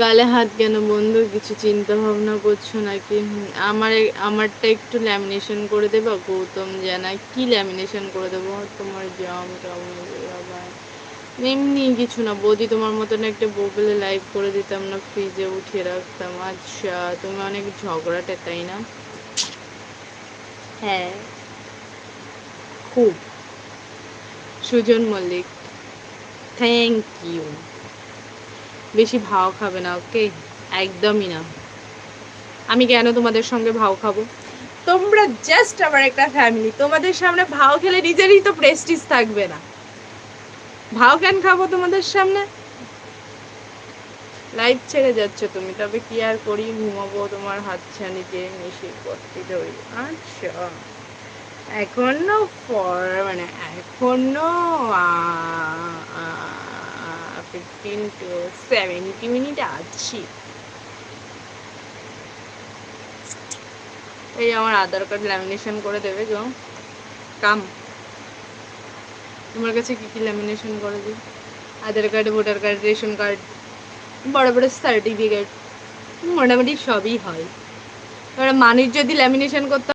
গালে হাত কেন বন্ধু? কিছু চিন্তা ভাবনা করছো নাকি? আমারটা একটু ল্যামিনেশন করে দেবা? গৌতম জানা কি ল্যামিনেশন করে দেবো তোমার? জাম টাম আবার এমনি কিছু না বৌদি, তোমার মতন একটা বউ পেলে লাইভ করে দিতাম না, ফ্রিজে উঠিয়ে রাখতাম। আচ্ছা, তুমি অনেক ঝগড়াটে তাই না? হ্যাঁ, খুব। Sujan Mallick, thank you. বেশি ভাও খাবে না, ওকে? একদমই না। আমি কেন তোমাদের সঙ্গে ভাও খাবো? তোমরা জাস্ট আমার একটা ফ্যামিলি, তোমাদের সামনে ভাও খেলে নিজেরই তো প্রেস্টিজ থাকবে না। ভাও কেন খাবো তোমাদের সামনে? লাইফ ছেড়ে যাচ্ছ তুমি, তবে কি আর করি, ঘুমাবো তোমার হাতছানিতে মিশিয়ে পড়তে ধরি। আচ্ছা, এখনো মানে এখনো 15 to 70 মিনিট আছি। এই আমার আধার কার্ড ল্যামিনেশন করে দেবে গো। কাম, তোমার কাছে কি কি ল্যামিনেশন করে দিই? Aadhaar card, voter card, ration card, বড় বড় সার্টিফিকেট, মোটামুটি সবই হয়। এবার মানুষ যদি ল্যামিনেশন করতে